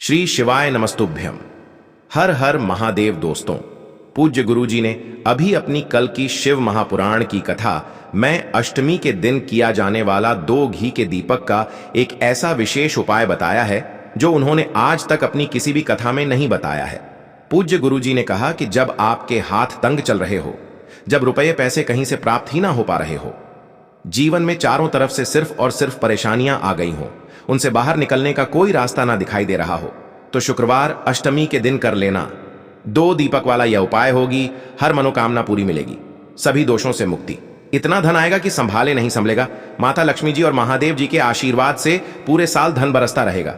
श्री शिवाय नमस्तुभ्यम। हर हर महादेव। दोस्तों, पूज्य गुरुजी ने अभी अपनी कल की शिव महापुराण की कथा मैं अष्टमी के दिन किया जाने वाला 2 घी के दीपक का एक ऐसा विशेष उपाय बताया है जो उन्होंने आज तक अपनी किसी भी कथा में नहीं बताया है। पूज्य गुरुजी ने कहा कि जब आपके हाथ तंग चल रहे हो, जब रुपये पैसे कहीं से प्राप्त ही ना हो पा रहे हो, जीवन में चारों तरफ से सिर्फ और सिर्फ परेशानियां आ गई हो, उनसे बाहर निकलने का कोई रास्ता ना दिखाई दे रहा हो, तो शुक्रवार अष्टमी के दिन कर लेना। 2 दीपक वाला यह उपाय होगी, हर मनोकामना पूरी मिलेगी, सभी दोषों से मुक्ति, इतना धन आएगा कि संभाले नहीं संभलेगा। माता लक्ष्मी जी और महादेव जी के आशीर्वाद से पूरे साल धन बरसता रहेगा।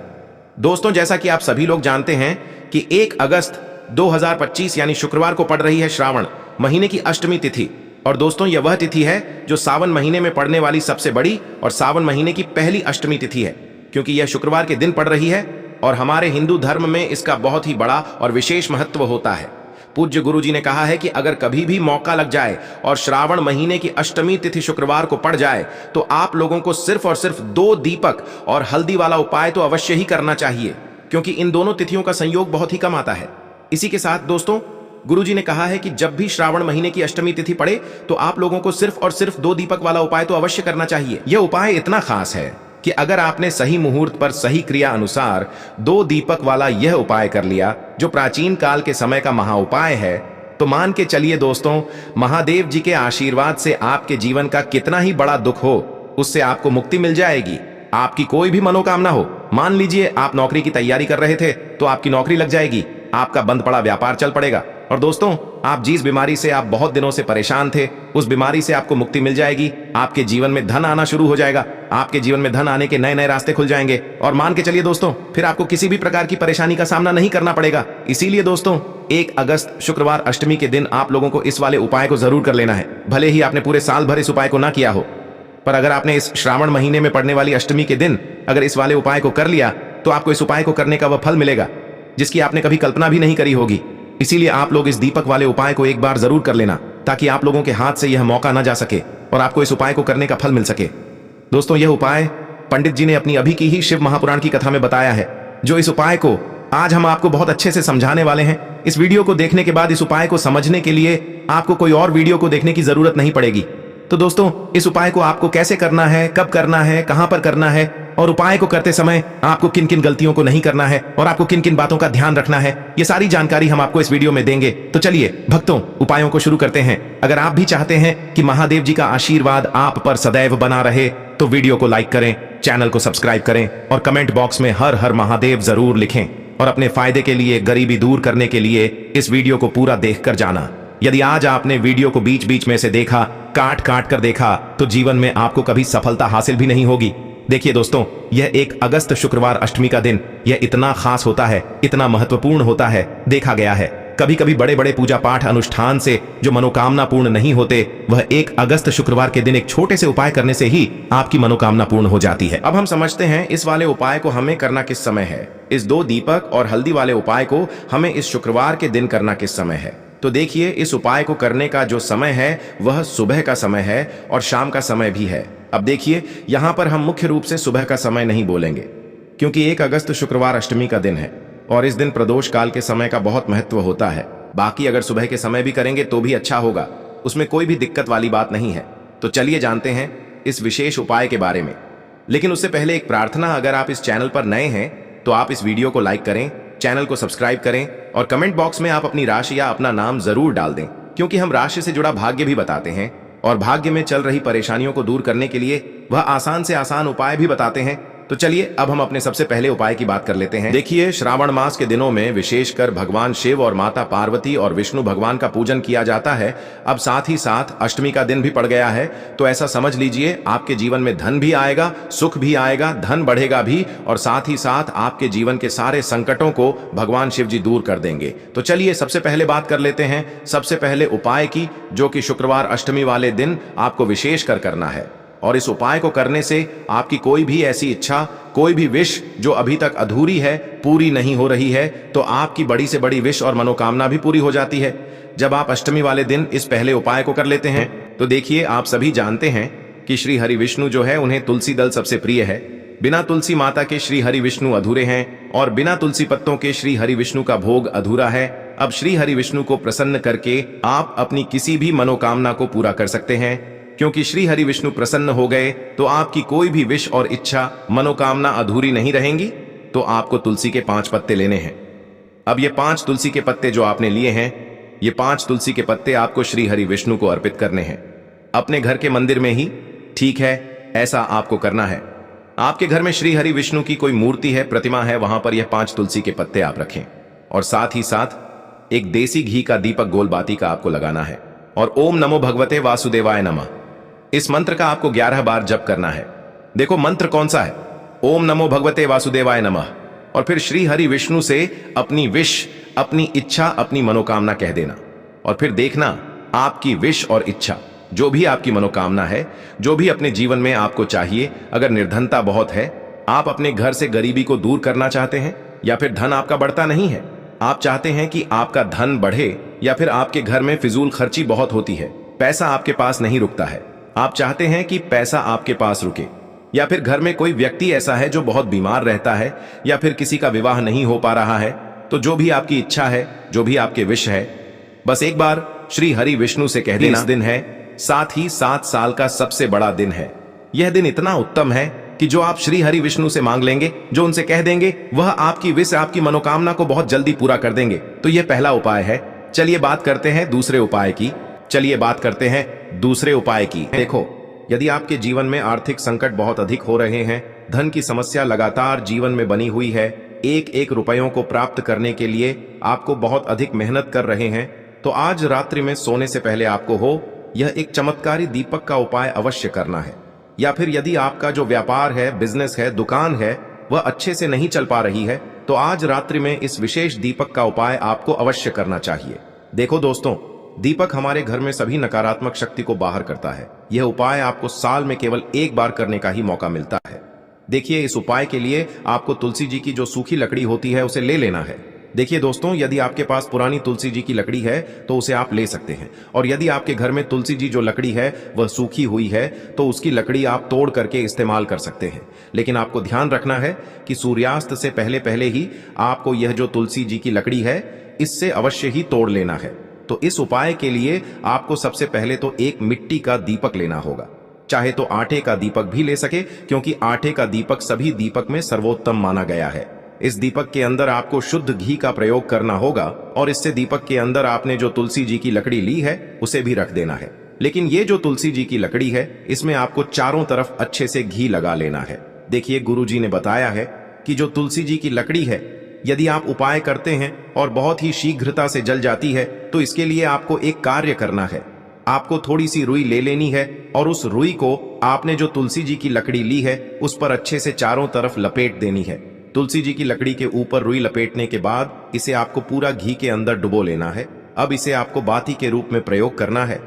दोस्तों, जैसा कि आप सभी लोग जानते हैं कि 1 अगस्त 2025 यानी शुक्रवार को पड़ रही है श्रावण महीने की अष्टमी तिथि। और दोस्तों, यह वह तिथि है जो सावन महीने में पड़ने वाली सबसे बड़ी और सावन महीने की पहली अष्टमी तिथि है, क्योंकि यह शुक्रवार के दिन पड़ रही है और हमारे हिंदू धर्म में इसका बहुत ही बड़ा और विशेष महत्व होता है। पूज्य गुरुजी ने कहा है कि अगर कभी भी मौका लग जाए और श्रावण महीने की अष्टमी तिथि शुक्रवार को पड़ जाए तो आप लोगों को सिर्फ और सिर्फ 2 दीपक और हल्दी वाला उपाय तो अवश्य ही करना चाहिए, क्योंकि इन दोनों तिथियों का संयोग बहुत ही कम आता है। इसी के साथ दोस्तों, गुरुजी ने कहा है कि जब भी श्रावण महीने की अष्टमी तिथि पड़े तो आप लोगों को सिर्फ और सिर्फ 2 दीपक वाला उपाय तो अवश्य करना चाहिए। यह उपाय इतना खास है कि अगर आपने सही मुहूर्त पर सही क्रिया अनुसार 2 दीपक वाला यह उपाय कर लिया, जो प्राचीन काल के समय का महा उपाय है, तो मान के चलिए दोस्तों, महादेव जी के आशीर्वाद से आपके जीवन का कितना ही बड़ा दुख हो, उससे आपको मुक्ति मिल जाएगी। आपकी कोई भी मनोकामना हो, मान लीजिए आप नौकरी की तैयारी कर रहे थे तो आपकी नौकरी लग जाएगी, आपका बंद पड़ा व्यापार चल पड़ेगा। और दोस्तों, आप जिस बीमारी से आप बहुत दिनों से परेशान थे, उस बीमारी से आपको मुक्ति मिल जाएगी। आपके जीवन में धन आना शुरू हो जाएगा, आपके जीवन में धन आने के नए नए रास्ते खुल जाएंगे। और मान के चलिए दोस्तों, फिर आपको किसी भी प्रकार की परेशानी का सामना नहीं करना पड़ेगा। इसीलिए दोस्तों, 1 अगस्त शुक्रवार अष्टमी के दिन आप लोगों को इस वाले उपाय को जरूर कर लेना है। भले ही आपने पूरे साल भर इस उपाय को ना किया हो, पर अगर आपने इस श्रावण महीने में पड़ने वाली अष्टमी के दिन अगर इस वाले उपाय को कर लिया तो आपको इस उपाय को करने का वह फल मिलेगा जिसकी आपने कभी कल्पना भी नहीं करी होगी। इसीलिए आप लोग इस दीपक वाले उपाय को एक बार जरूर कर लेना, ताकि आप लोगों के हाथ से यह मौका ना जा सके और आपको इस उपाय को करने का फल मिल सके। दोस्तों, यह उपाय पंडित जी ने अपनी अभी की ही शिव महापुराण की कथा में बताया है, जो इस उपाय को आज हम आपको बहुत अच्छे से समझाने वाले हैं। इस वीडियो को देखने के बाद इस उपाय को समझने के लिए आपको कोई और वीडियो को देखने की जरूरत नहीं पड़ेगी। तो दोस्तों, इस उपाय को आपको कैसे करना है, कब करना है, कहां पर करना है, और उपाय को करते समय आपको किन किन गलतियों को नहीं करना है और आपको किन किन बातों का ध्यान रखना है, ये सारी जानकारी हम आपको इस वीडियो में देंगे। तो चलिए भक्तों, उपायों को शुरू करते हैं। अगर आप भी चाहते हैं कि महादेव जी का आशीर्वाद आप पर सदैव बना रहे तो वीडियो को लाइक करें, चैनल को सब्सक्राइब करें और कमेंट बॉक्स में हर हर महादेव जरूर लिखें। और अपने फायदे के लिए, गरीबी दूर करने के लिए इस वीडियो को पूरा देखकर जाना। यदि आज आपने वीडियो को बीच बीच में से देखा, काट काट कर देखा, तो जीवन में आपको कभी सफलता हासिल भी नहीं होगी। देखिए दोस्तों, यह 1 अगस्त शुक्रवार अष्टमी का दिन यह इतना खास होता है, इतना महत्वपूर्ण होता है। देखा गया है कभी कभी बड़े बड़े पूजा पाठ अनुष्ठान से जो मनोकामना पूर्ण नहीं होते, वह 1 अगस्त शुक्रवार के दिन एक छोटे से उपाय करने से ही आपकी मनोकामना पूर्ण हो जाती है। अब हम समझते हैं इस वाले उपाय को हमें करना किस समय है। इस 2 दीपक और हल्दी वाले उपाय को हमें इस शुक्रवार के दिन करना किस समय है। तो देखिए, इस उपाय को करने का जो समय है वह सुबह का समय है और शाम का समय भी है। अब देखिए, यहां पर हम मुख्य रूप से सुबह का समय नहीं बोलेंगे, क्योंकि 1 अगस्त शुक्रवार अष्टमी का दिन है और इस दिन प्रदोष काल के समय का बहुत महत्व होता है। बाकी अगर सुबह के समय भी करेंगे तो भी अच्छा होगा, उसमें कोई भी दिक्कत वाली बात नहीं है। तो चलिए जानते हैं इस विशेष उपाय के बारे में। लेकिन उससे पहले एक प्रार्थना, अगर आप इस चैनल पर नए हैं तो आप इस वीडियो को लाइक करें, चैनल को सब्सक्राइब करें और कमेंट बॉक्स में आप अपनी राशि या अपना नाम जरूर डाल दें, क्योंकि हम राशि से जुड़ा भाग्य भी बताते हैं और भाग्य में चल रही परेशानियों को दूर करने के लिए वह आसान से आसान उपाय भी बताते हैं। तो चलिए अब हम अपने सबसे पहले उपाय की बात कर लेते हैं। देखिए, श्रावण मास के दिनों में विशेषकर भगवान शिव और माता पार्वती और विष्णु भगवान का पूजन किया जाता है। अब साथ ही साथ अष्टमी का दिन भी पड़ गया है, तो ऐसा समझ लीजिए आपके जीवन में धन भी आएगा, सुख भी आएगा, धन बढ़ेगा भी, और साथ ही साथ आपके जीवन के सारे संकटों को भगवान शिव जी दूर कर देंगे। तो चलिए सबसे पहले बात कर लेते हैं सबसे पहले उपाय की, जो कि शुक्रवार अष्टमी वाले दिन आपको विशेष कर करना है। और इस उपाय को करने से आपकी कोई भी ऐसी इच्छा, कोई भी विश जो अभी तक अधूरी है, पूरी नहीं हो रही है, तो आपकी बड़ी से बड़ी विश और मनोकामना भी पूरी हो जाती है जब आप अष्टमी वाले दिन इस पहले उपाय को कर लेते हैं। तो देखिए, आप सभी जानते हैं कि श्री हरि विष्णु जो है, उन्हें तुलसी दल सबसे प्रिय है। बिना तुलसी माता के श्री हरि विष्णु अधूरे हैं और बिना तुलसी पत्तों के श्री हरि विष्णु का भोग अधूरा है। अब श्री हरि विष्णु को प्रसन्न करके आप अपनी किसी भी मनोकामना को पूरा कर सकते हैं, क्योंकि श्री हरि विष्णु प्रसन्न हो गए तो आपकी कोई भी विश और इच्छा मनोकामना अधूरी नहीं रहेंगी। तो आपको तुलसी के 5 पत्ते लेने हैं। अब ये 5 तुलसी के पत्ते जो आपने लिए हैं, ये 5 तुलसी के पत्ते आपको श्री हरि विष्णु को अर्पित करने हैं, अपने घर के मंदिर में ही। ठीक है, ऐसा आपको करना है। आपके घर में श्री हरि विष्णु की कोई मूर्ति है, प्रतिमा है, वहां पर यह 5 तुलसी के पत्ते आप रखें और साथ ही साथ एक देसी घी का दीपक गोलबाती का आपको लगाना है और ओम नमो भगवते वासुदेवाय नमः, इस मंत्र का आपको 11 बार जप करना है। देखो मंत्र कौन सा है, ओम नमो भगवते वासुदेवाय नमः, और फिर श्री हरि विष्णु से अपनी विश, अपनी इच्छा, अपनी मनोकामना कह देना और फिर देखना आपकी विश और इच्छा, जो भी आपकी मनोकामना है, जो भी अपने जीवन में आपको चाहिए। अगर निर्धनता बहुत है, आप अपने घर से गरीबी को दूर करना चाहते हैं, या फिर धन आपका बढ़ता नहीं है, आप चाहते हैं कि आपका धन बढ़े, या फिर आपके घर में फिजूल खर्ची बहुत होती है, पैसा आपके पास नहीं रुकता है, आप चाहते हैं कि पैसा आपके पास रुके, या फिर घर में कोई व्यक्ति ऐसा है जो बहुत बीमार रहता है, या फिर किसी का विवाह नहीं हो पा रहा है, तो जो भी आपकी इच्छा है, जो भी आपके विश है, बस एक बार श्री हरि विष्णु से कह देना। इस दिन है, साथ ही 7 साल का सबसे बड़ा दिन है। यह दिन इतना उत्तम है कि जो आप श्री हरि विष्णु से मांग लेंगे, जो उनसे कह देंगे, वह आपकी विश, आपकी मनोकामना को बहुत जल्दी पूरा कर देंगे। तो यह पहला उपाय है। चलिए बात करते हैं दूसरे उपाय की। देखो, यदि आपके जीवन में आर्थिक संकट बहुत अधिक हो रहे हैं, धन की समस्या लगातार जीवन में बनी हुई है, एक रुपयों को प्राप्त करने के लिए आपको बहुत अधिक मेहनत कर रहे हैं, तो आज रात्रि में सोने से पहले आपको हो यह एक चमत्कारी दीपक का उपाय अवश्य करना है। या फिर यदि आपका जो व्यापार है, बिजनेस है, दुकान है, वह अच्छे से नहीं चल पा रही है, तो आज रात्रि में इस विशेष दीपक का उपाय आपको अवश्य करना चाहिए। देखो दोस्तों, दीपक हमारे घर में सभी नकारात्मक शक्ति को बाहर करता है। यह उपाय आपको साल में केवल एक बार करने का ही मौका मिलता है। देखिए, इस उपाय के लिए आपको तुलसी जी की जो सूखी लकड़ी होती है उसे ले लेना है। देखिए दोस्तों, यदि आपके पास पुरानी तुलसी जी की लकड़ी है तो उसे आप ले सकते हैं, और यदि आपके घर में तुलसी जी जो लकड़ी है वह सूखी हुई है तो उसकी लकड़ी आप तोड़ करके इस्तेमाल कर सकते हैं। लेकिन आपको ध्यान रखना है कि सूर्यास्त से पहले ही आपको यह जो तुलसी जी की लकड़ी है, इससे अवश्य ही तोड़ लेना है। तो इस उपाय के लिए आपको सबसे पहले तो एक मिट्टी का दीपक लेना होगा, चाहे तो आटे का दीपक भी ले सके, क्योंकि आटे का दीपक सभी दीपक में सर्वोत्तम माना गया है। इस दीपक के अंदर आपको शुद्ध घी का प्रयोग करना होगा, और इससे दीपक के अंदर आपने जो तुलसी जी की लकड़ी ली है उसे भी रख देना है। लेकिन ये जो तुलसी जी की लकड़ी है, इसमें आपको चारों तरफ अच्छे से घी लगा लेना है। देखिए, गुरुजी ने बताया है कि जो तुलसी जी की लकड़ी है, यदि आप उपाय करते हैं और बहुत ही शीघ्रता से जल जाती है, तो इसके लिए आपको एक कार्य करना है। आपको थोड़ी सी रुई ले लेनी है और उस रुई को आपने जो तुलसी जी की लकड़ी ली है उस पर अच्छे से चारों तरफ लपेट देनी है। तुलसी जी की लकड़ी के ऊपर रुई लपेटने के बाद इसे आपको पूरा घी के अंदर डुबो लेना है। अब इसे आपको बाती के रूप में प्रयोग करना है।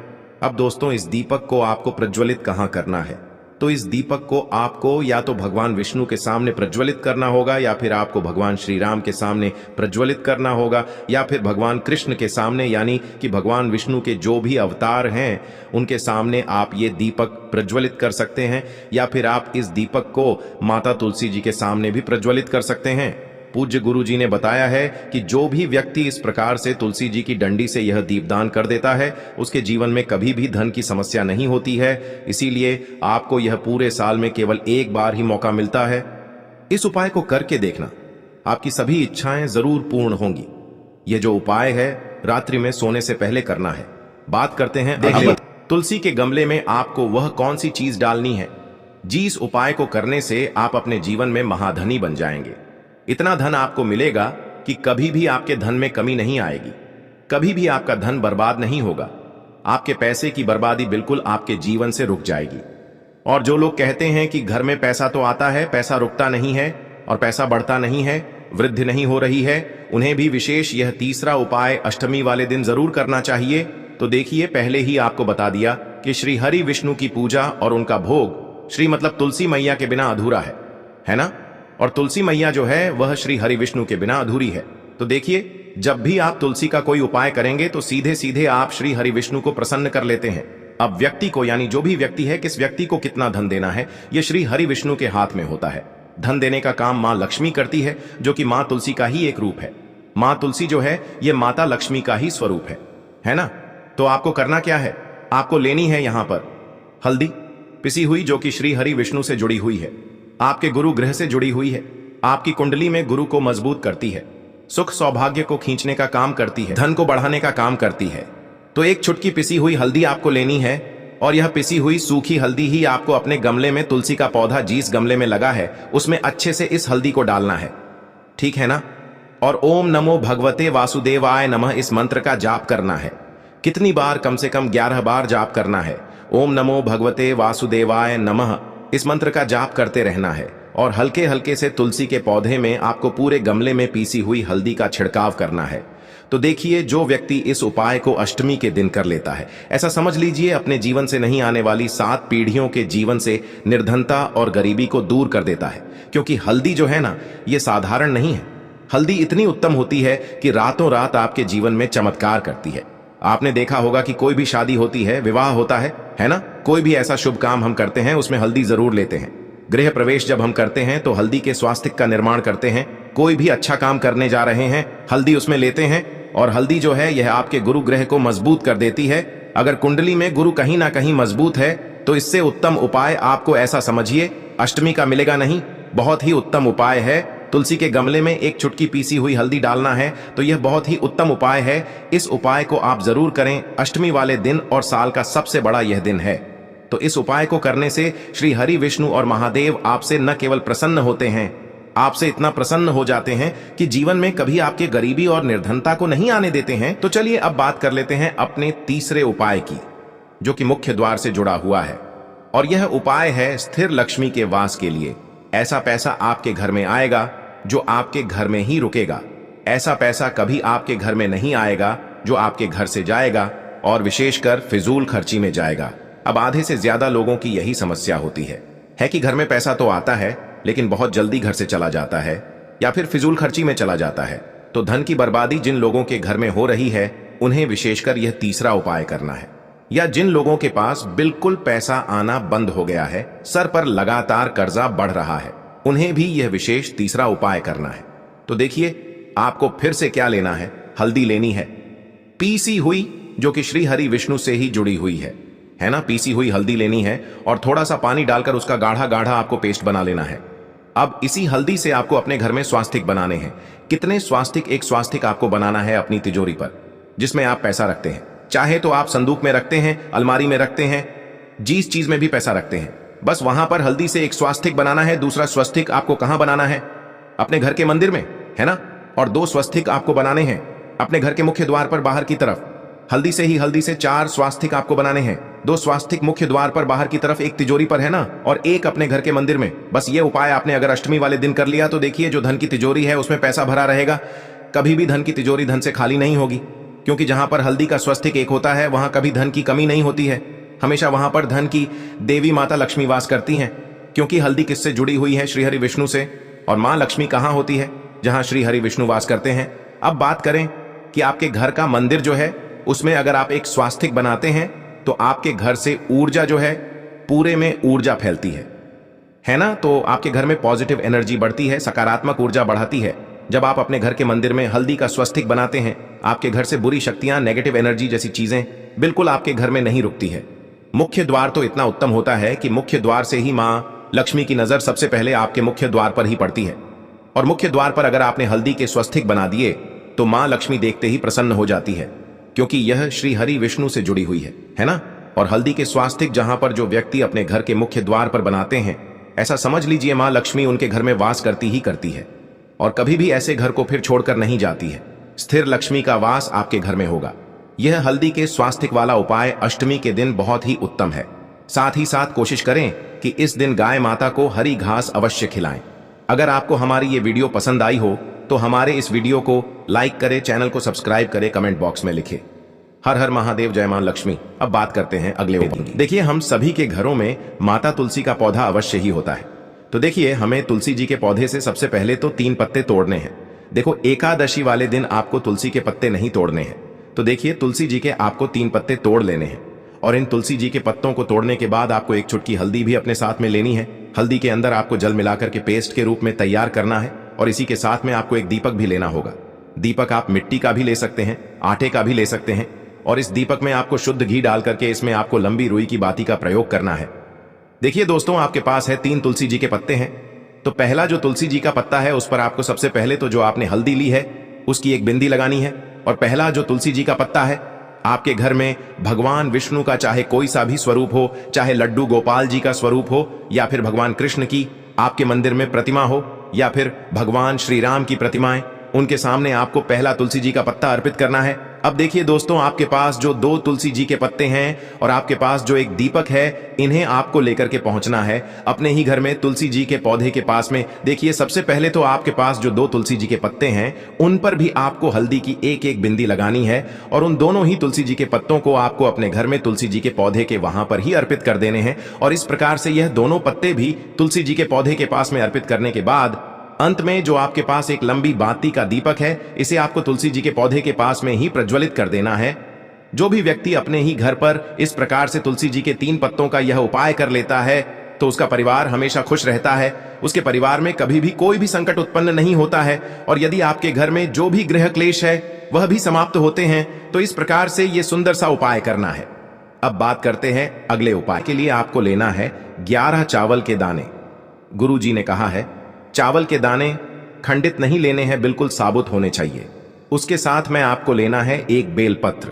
अब दोस्तों, इस दीपक को आपको प्रज्वलित कहाँ करना है? तो इस दीपक को आपको या तो भगवान विष्णु के सामने प्रज्वलित करना होगा, या फिर आपको भगवान श्री राम के सामने प्रज्वलित करना होगा, या फिर भगवान कृष्ण के सामने, यानी कि भगवान विष्णु के जो भी अवतार हैं उनके सामने आप ये दीपक प्रज्वलित कर सकते हैं, या फिर आप इस दीपक को माता तुलसी जी के सामने भी प्रज्वलित कर सकते हैं। पूज्य गुरु जी ने बताया है कि जो भी व्यक्ति इस प्रकार से तुलसी जी की डंडी से यह दीपदान कर देता है, उसके जीवन में कभी भी धन की समस्या नहीं होती है। इसीलिए आपको यह पूरे साल में केवल एक बार ही मौका मिलता है। इस उपाय को करके देखना, आपकी सभी इच्छाएं जरूर पूर्ण होंगी। यह जो उपाय है रात्रि में सोने से पहले करना है। बात करते हैं देखिए, तुलसी के गमले में आपको वह कौन सी चीज डालनी है जिस उपाय को करने से आप अपने जीवन में महाधनी बन जाएंगे। इतना धन आपको मिलेगा कि कभी भी आपके धन में कमी नहीं आएगी, कभी भी आपका धन बर्बाद नहीं होगा। आपके पैसे की बर्बादी बिल्कुल आपके जीवन से रुक जाएगी। और जो लोग कहते हैं कि घर में पैसा तो आता है, पैसा रुकता नहीं है और पैसा बढ़ता नहीं है, वृद्धि नहीं हो रही है, उन्हें भी विशेष यह तीसरा उपाय अष्टमी वाले दिन जरूर करना चाहिए। तो देखिए, पहले ही आपको बता दिया कि श्री हरि विष्णु की पूजा और उनका भोग श्री मतलब तुलसी मैया के बिना अधूरा है ना? और तुलसी मैया जो है वह श्री हरि विष्णु के बिना अधूरी है। तो देखिए, जब भी आप तुलसी का कोई उपाय करेंगे तो सीधे सीधे आप श्री हरि विष्णु को प्रसन्न कर लेते हैं। अब व्यक्ति को, यानी जो भी व्यक्ति है, किस व्यक्ति को कितना धन देना है, यह श्री हरि विष्णु के हाथ में होता है। धन देने का काम माँ लक्ष्मी करती है, जो कि माँ तुलसी का ही एक रूप है। माँ तुलसी जो है ये माता लक्ष्मी का ही स्वरूप है ना। तो आपको करना क्या है, आपको लेनी है यहां पर हल्दी पिसी हुई, जो कि श्री हरि विष्णु से जुड़ी हुई है, आपके गुरु ग्रह से जुड़ी हुई है, आपकी कुंडली में गुरु को मजबूत करती है, सुख सौभाग्य को खींचने का काम करती है, धन को बढ़ाने का काम करती है। तो एक चुटकी पिसी हुई हल्दी आपको लेनी है, और यह पिसी हुई सूखी हल्दी ही आपको अपने गमले में, तुलसी का पौधा जिस गमले में लगा है उसमें अच्छे से इस हल्दी को डालना है, ठीक है ना। और ओम नमो भगवते वासुदेवाय नमः इस मंत्र का जाप करना है। कितनी बार, कम से कम 11 बार जाप करना है। ओम नमो भगवते वासुदेवाय नमः इस मंत्र का जाप करते रहना है, और हल्के हल्के से तुलसी के पौधे में आपको पूरे गमले में पीसी हुई हल्दी का छिड़काव करना है। तो देखिए, जो व्यक्ति इस उपाय को अष्टमी के दिन कर लेता है, ऐसा समझ लीजिए अपने जीवन से नहीं आने वाली 7 पीढ़ियों के जीवन से निर्धनता और गरीबी को दूर कर देता है। क्योंकि हल्दी जो है ना, ये साधारण नहीं है। हल्दी इतनी उत्तम होती है कि रातों रात आपके जीवन में चमत्कार करती है। आपने देखा होगा कि कोई भी शादी होती है, विवाह होता है ना, कोई भी ऐसा शुभ काम हम करते हैं उसमें हल्दी जरूर लेते हैं। गृह प्रवेश जब हम करते हैं तो हल्दी के स्वास्तिक का निर्माण करते हैं। कोई भी अच्छा काम करने जा रहे हैं, हल्दी उसमें लेते हैं। और हल्दी जो है यह आपके गुरु ग्रह को मजबूत कर देती है। अगर कुंडली में गुरु कहीं ना कहीं मजबूत है तो इससे उत्तम उपाय आपको, ऐसा समझिए, अष्टमी का मिलेगा नहीं। बहुत ही उत्तम उपाय है। तुलसी के गमले में एक चुटकी पीसी हुई हल्दी डालना है, तो यह बहुत ही उत्तम उपाय है। इस उपाय को आप जरूर करें अष्टमी वाले दिन, और साल का सबसे बड़ा यह दिन है। तो इस उपाय को करने से श्री हरि विष्णु और महादेव आपसे न केवल प्रसन्न होते हैं, आपसे इतना प्रसन्न हो जाते हैं कि जीवन में कभी आपके गरीबी और निर्धनता को नहीं आने देते हैं। तो चलिए अब बात कर लेते हैं अपने तीसरे उपाय की, जो कि मुख्य द्वार से जुड़ा हुआ है। और यह उपाय है स्थिर लक्ष्मी के वास के लिए। ऐसा पैसा आपके घर में आएगा जो आपके घर में ही रुकेगा। ऐसा पैसा कभी आपके घर में नहीं आएगा जो आपके घर से जाएगा, और विशेषकर फिजूल खर्ची में जाएगा। अब आधे से ज्यादा लोगों की यही समस्या होती है कि घर में पैसा तो आता है लेकिन बहुत जल्दी घर से चला जाता है, या फिर फिजूल खर्ची में चला जाता है। तो धन की बर्बादी जिन लोगों के घर में हो रही है, उन्हें विशेषकर यह तीसरा उपाय करना है। या जिन लोगों के पास बिल्कुल पैसा आना बंद हो गया है, सर पर लगातार कर्जा बढ़ रहा है, उन्हें भी यह विशेष तीसरा उपाय करना है। तो देखिए, आपको फिर से क्या लेना है, हल्दी लेनी है पीसी हुई, जो कि श्री हरि विष्णु से ही जुड़ी हुई है ना। पीसी हुई हल्दी लेनी है, और थोड़ा सा पानी डालकर उसका गाढ़ा गाढ़ा आपको पेस्ट बना लेना है। अब इसी हल्दी से आपको अपने घर में स्वास्तिक बनाने हैं। कितने स्वास्तिक? एक स्वास्तिक आपको बनाना है अपनी तिजोरी पर, जिसमें आप पैसा रखते हैं। चाहे तो आप संदूक में रखते हैं, अलमारी में रखते हैं, जिस चीज में भी पैसा रखते हैं, बस वहां पर हल्दी से एक स्वास्तिक बनाना है। दूसरा स्वास्तिक आपको कहां बनाना है? अपने घर के मंदिर में, है ना। और 2 स्वास्तिक आपको बनाने हैं अपने घर के मुख्य द्वार पर बाहर की तरफ। हल्दी से 4 स्वास्तिक आपको बनाने हैं। 2 स्वास्तिक मुख्य द्वार पर बाहर की तरफ, एक तिजोरी पर, है ना, और एक अपने घर के मंदिर में। बस ये उपाय आपने अगर अष्टमी वाले दिन कर लिया तो देखिए, जो धन की तिजोरी है उसमें पैसा भरा रहेगा। कभी भी धन की तिजोरी धन से खाली नहीं होगी, क्योंकि जहां पर हल्दी का स्वास्तिक एक होता है वहां कभी धन की कमी नहीं होती है। हमेशा वहां पर धन की देवी माता लक्ष्मी वास करती हैं, क्योंकि हल्दी किससे जुड़ी हुई है? श्री हरि विष्णु से। और मां लक्ष्मी कहां होती है? जहां श्री हरि विष्णु वास करते हैं। अब बात करें कि आपके घर का मंदिर जो है उसमें अगर आप एक स्वास्तिक बनाते हैं तो आपके घर से ऊर्जा जो है, पूरे में ऊर्जा फैलती है ना। तो आपके घर में पॉजिटिव एनर्जी बढ़ती है, सकारात्मक ऊर्जा बढ़ाती है। जब आप अपने घर के मंदिर में हल्दी का स्वास्तिक बनाते हैं, आपके घर से बुरी शक्तियां, नेगेटिव एनर्जी जैसी चीजें बिल्कुल आपके घर में नहीं रुकती है। मुख्य द्वार तो इतना उत्तम होता है कि मुख्य द्वार से ही मां लक्ष्मी की नजर सबसे पहले आपके मुख्य द्वार पर ही पड़ती है। और मुख्य द्वार पर अगर आपने हल्दी के स्वास्तिक बना दिए तो मां लक्ष्मी देखते ही प्रसन्न हो जाती है, क्योंकि यह श्री हरि विष्णु से जुड़ी हुई है ना। और हल्दी के स्वास्तिक जहां पर जो व्यक्ति अपने घर के मुख्य द्वार पर बनाते हैं, ऐसा समझ लीजिए मां लक्ष्मी उनके घर में वास करती ही करती है, और कभी भी ऐसे घर को फिर छोड़कर नहीं जाती है। स्थिर लक्ष्मी का वास आपके घर में होगा। यह हल्दी के स्वास्तिक वाला उपाय अष्टमी के दिन बहुत ही उत्तम है। साथ ही साथ कोशिश करें कि इस दिन गाय माता को हरी घास अवश्य खिलाएं। अगर आपको हमारी ये वीडियो पसंद आई हो तो हमारे इस वीडियो को लाइक करें, चैनल को सब्सक्राइब करें, कमेंट बॉक्स में लिखें हर हर महादेव, जय मां लक्ष्मी। अब बात करते हैं अगले उपाय की। देखिए, हम सभी के घरों में माता तुलसी का पौधा अवश्य ही होता है। तो देखिए, हमें तुलसी जी के पौधे से सबसे पहले तो 3 पत्ते तोड़ने हैं। देखो, एकादशी वाले दिन आपको तुलसी के पत्ते नहीं तोड़ने हैं। तो देखिए, तुलसी जी के आपको 3 पत्ते तोड़ लेने हैं, और इन तुलसी जी के पत्तों को तोड़ने के बाद आपको एक चुटकी हल्दी भी अपने साथ में लेनी है। हल्दी के अंदर आपको जल मिलाकर के पेस्ट के रूप में तैयार करना है और इसी के साथ में आपको एक दीपक भी लेना होगा। दीपक आप मिट्टी का भी ले सकते हैं, आटे का भी ले सकते हैं और इस दीपक में आपको शुद्ध घी डाल करके इसमें आपको लंबी रुई की बाती का प्रयोग करना है। देखिए दोस्तों, आपके पास है 3 तुलसी जी के पत्ते हैं। तो पहला जो तुलसी जी का पत्ता है उस पर आपको सबसे पहले तो जो आपने हल्दी ली है उसकी एक बिंदी लगानी है। और पहला जो तुलसी जी का पत्ता है, आपके घर में भगवान विष्णु का चाहे कोई सा भी स्वरूप हो, चाहे लड्डू गोपाल जी का स्वरूप हो या फिर भगवान कृष्ण की आपके मंदिर में प्रतिमा हो या फिर भगवान श्री राम की प्रतिमाएं, उनके सामने आपको पहला तुलसी जी का पत्ता अर्पित करना है। अब देखिए दोस्तों, आपके पास जो 2 तुलसी जी के पत्ते हैं और आपके पास जो एक दीपक है, इन्हें आपको लेकर के पहुंचना है अपने ही घर में तुलसी जी के पौधे के पास में। देखिए, सबसे पहले तो आपके पास जो 2 तुलसी जी के पत्ते हैं उन पर भी आपको हल्दी की एक एक बिंदी लगानी है और उन दोनों ही तुलसी जी के पत्तों को आपको अपने घर में तुलसी जी के पौधे के वहां पर ही अर्पित कर देने हैं। और इस प्रकार से यह दोनों पत्ते भी तुलसी जी के पौधे के पास में अर्पित करने के बाद अंत में जो आपके पास एक लंबी बाती का दीपक है, इसे आपको तुलसी जी के पौधे के पास में ही प्रज्वलित कर देना है। जो भी व्यक्ति अपने ही घर पर इस प्रकार से तुलसी जी के 3 पत्तों का यह उपाय कर लेता है तो उसका परिवार हमेशा खुश रहता है, उसके परिवार में कभी भी कोई भी संकट उत्पन्न नहीं होता है और यदि आपके घर में जो भी गृह क्लेश है वह भी समाप्त होते हैं। तो इस प्रकार से यह सुंदर सा उपाय करना है। अब बात करते हैं अगले उपाय के लिए। आपको लेना है 11 चावल के दाने। गुरु जी ने कहा है चावल के दाने खंडित नहीं लेने हैं, बिल्कुल साबुत होने चाहिए। उसके साथ में आपको लेना है एक बेलपत्र।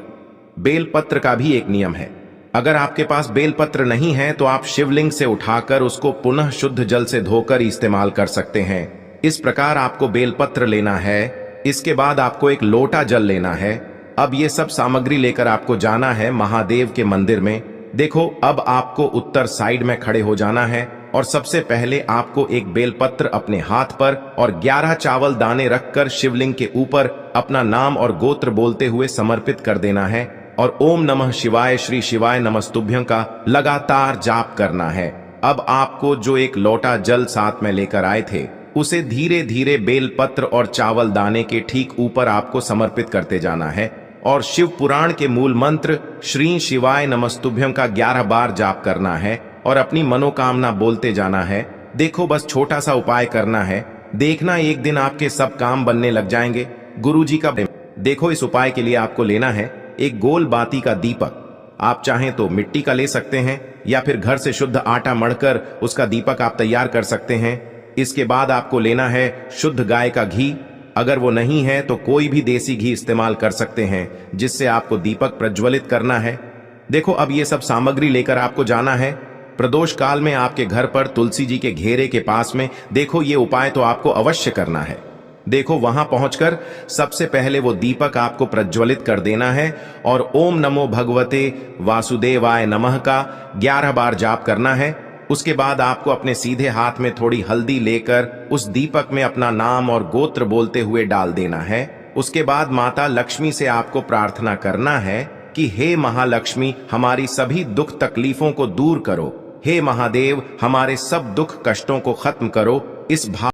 बेलपत्र का भी एक नियम है, अगर आपके पास बेलपत्र नहीं है तो आप शिवलिंग से उठाकर उसको पुनः शुद्ध जल से धोकर इस्तेमाल कर सकते हैं। इस प्रकार आपको बेलपत्र लेना है। इसके बाद आपको एक लोटा जल लेना है। अब ये सब सामग्री लेकर आपको जाना है महादेव के मंदिर में। देखो, अब आपको उत्तर साइड में खड़े हो जाना है और सबसे पहले आपको एक बेलपत्र अपने हाथ पर और 11 चावल दाने रखकर शिवलिंग के ऊपर अपना नाम और गोत्र बोलते हुए समर्पित कर देना है और ओम नमः शिवाय श्री शिवाय नमस्तुभ्यं का लगातार जाप करना है। अब आपको जो एक लोटा जल साथ में लेकर आए थे उसे धीरे धीरे बेलपत्र और चावल दाने के ठीक ऊपर आपको समर्पित करते जाना है और शिव पुराण के मूल मंत्र श्री शिवाय नमस्तुभ्यं का 11 बार जाप करना है और अपनी मनोकामना बोलते जाना है। देखो, बस छोटा सा उपाय करना है, देखना एक दिन आपके सब काम बनने लग जाएंगे। गुरु जी का देखो, इस उपाय के लिए आपको लेना है एक गोल बाती का दीपक। आप चाहें तो मिट्टी का ले सकते हैं या फिर घर से शुद्ध आटा मढ़कर उसका दीपक आप तैयार कर सकते हैं। इसके बाद आपको लेना है शुद्ध गाय का घी। अगर वो नहीं है तो कोई भी देसी घी इस्तेमाल कर सकते हैं जिससे आपको दीपक प्रज्वलित करना है। देखो, अब ये सब सामग्री लेकर आपको जाना है प्रदोष काल में आपके घर पर तुलसी जी के घेरे के पास में। देखो, ये उपाय तो आपको अवश्य करना है। देखो, वहां पहुंचकर सबसे पहले वो दीपक आपको प्रज्वलित कर देना है और ओम नमो भगवते वासुदेवाय नमः का 11 बार जाप करना है। उसके बाद आपको अपने सीधे हाथ में थोड़ी हल्दी लेकर उस दीपक में अपना नाम और गोत्र बोलते हुए डाल देना है। उसके बाद माता लक्ष्मी से आपको प्रार्थना करना है कि हे महालक्ष्मी, हमारी सभी दुख तकलीफों को दूर करो। हे महादेव, हमारे सब दुख कष्टों को खत्म करो। इस भाव